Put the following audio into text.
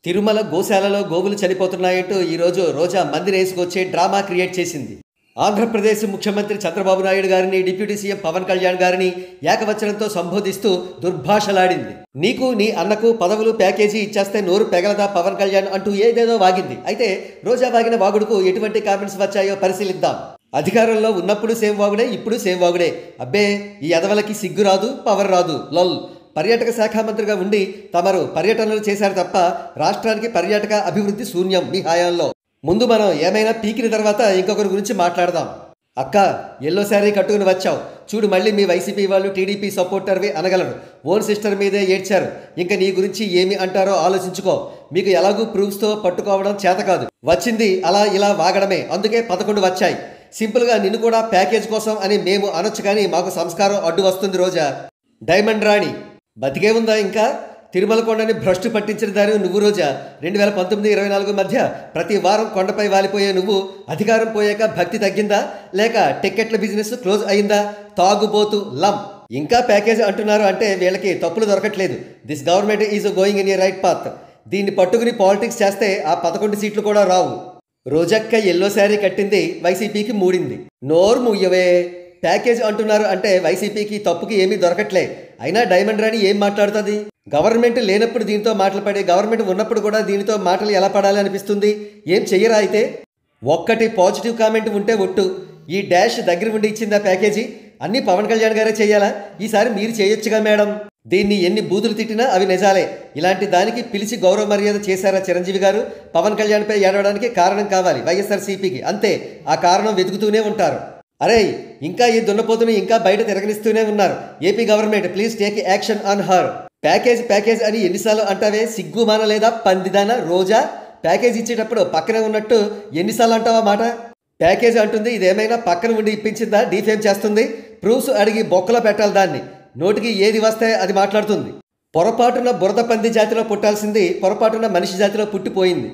తిరుమల గోశాలలో గోవులు చనిపోతున్నాయంటూ ఈరోజు రోజా మందిరేసుకొచ్చే డ్రామా క్రియేట్ చేసింది. ఆంధ్రప్రదేశ్ ముఖ్యమంత్రి చంద్రబాబు నాయుడు గారిని, డిప్యూటీ సీఎం పవన్ కళ్యాణ్ గారిని ఏకవచనంతో సంబోధిస్తూ దుర్భాషలాడింది. నీకు నీ అన్నకు పదవులు ప్యాకేజీ ఇచ్చేస్తే నోరు పెగలదా పవన్ కళ్యాణ్ అంటూ ఏదేదో వాగింది. అయితే రోజా వాగిన వాగుడుకు ఎటువంటి కామెంట్స్ వచ్చాయో పరిశీలిద్దాం. అధికారంలో ఉన్నప్పుడు సేమ్ వాగుడే, ఇప్పుడు సేమ్ వాగుడే. అబ్బే ఈ ఎదవలకి సిగ్గు రాదు, పవర్ రాదు, లొల్. పర్యాటక శాఖ మంత్రిగా ఉండి తమరు పర్యటనలు చేశారు తప్ప రాష్ట్రానికి పర్యాటక అభివృద్ధి శూన్యం మీ హయాంలో. ముందు మనం ఏమైనా పీకిన తర్వాత ఇంకొకరి గురించి మాట్లాడదాం. అక్క ఎల్లో శారీ కట్టుకుని వచ్చావు చూడు, మళ్ళీ మీ వైసీపీ వాళ్ళు టీడీపీ సపోర్టర్వి అనగలరు. ఓన్ సిస్టర్ మీదే ఏడ్చారు, ఇంకా నీ గురించి ఏమి అంటారో ఆలోచించుకో. మీకు ఎలాగూ ప్రూఫ్స్తో పట్టుకోవడం చేత కాదు, వచ్చింది అలా ఇలా వాగడమే, అందుకే 11 వచ్చాయి. సింపుల్గా నిన్ను కూడా ప్యాకేజ్ కోసం అని మేము అనొచ్చు, కానీ మాకు సంస్కారం అడ్డు వస్తుంది. రోజా డైమండ్ రాణి బతికే ఉందా ఇంకా? తిరుమల కొండని భ్రష్టు పట్టించిన దాని నువ్వు రోజా. 2019-24 మధ్య ప్రతి వారం కొండపై వాలిపోయే నువ్వు అధికారం పోయాక భక్తి తగ్గిందా, లేక టికెట్ల బిజినెస్ క్లోజ్ అయిందా? తాగుబోతు లం. ఇంకా ప్యాకేజ్ అంటున్నారు అంటే వీళ్ళకి తప్పులు దొరకట్లేదు. This government is going in a right path. దీన్ని పట్టుకుని పాలిటిక్స్ చేస్తే ఆ 11 సీట్లు కూడా రావు. రోజక్క ఎల్లో శారీ కట్టింది, వైసీపీకి మూడింది. నోరు ముయ్యవే. ప్యాకేజ్ అంటున్నారు అంటే వైసీపీకి తప్పుకి ఏమీ దొరకట్లే. అయినా డైమండ్ రాణి ఏం మాట్లాడుతుంది? గవర్నమెంట్ లేనప్పుడు దీంతో మాటలు పడి, గవర్నమెంట్ ఉన్నప్పుడు కూడా దీనితో మాటలు ఎలా పడాలి అనిపిస్తుంది. ఏం చెయ్యరా అయితే? ఒక్కటి పాజిటివ్ కామెంట్ ఉంటే ఒట్టు. ఈ డాష్ దగ్గర ఉండి ఇచ్చిందా ప్యాకేజీ? అన్నీ పవన్ కళ్యాణ్ గారే చెయ్యాలా? ఈసారి మీరు చేయొచ్చుగా మేడం. దీన్ని ఎన్ని బూతులు తిట్టినా అవి నిజాలే. ఇలాంటి దానికి పిలిచి గౌరవ మర్యాద చేశారా చిరంజీవి గారు? పవన్ కళ్యాణ్పై ఏడవడానికి కారణం కావాలి వైఎస్ఆర్సీపీకి, అంతే. ఆ కారణం వెతుకుతూనే ఉంటారు. అరే ఇంకా ఈ దున్నపోతుని ఇంకా బయట తిరగనిస్తూనే ఉన్నారు. AP government please take action on her. Package అని ఎన్నిసార్లు అంటావే? సిగ్గుమాన లేదా పందిదానా? రోజా ప్యాకేజ్ ఇచ్చేటప్పుడు పక్కనే ఉన్నట్టు ఎన్నిసార్లు అంటావా మాట? ప్యాకేజ్ అంటుంది, ఇదేమైనా పక్కన ఉండి ఇప్పించిందా? డీఫేమ్ చేస్తుంది. ప్రూఫ్స్ అడిగి బొక్కలో పెట్టాలి దాన్ని. నోటికి ఏది వస్తే అది మాట్లాడుతుంది. పొరపాటున బురద పంది జాతిలో పుట్టాల్సింది పొరపాటున మనిషి జాతిలో పుట్టిపోయింది.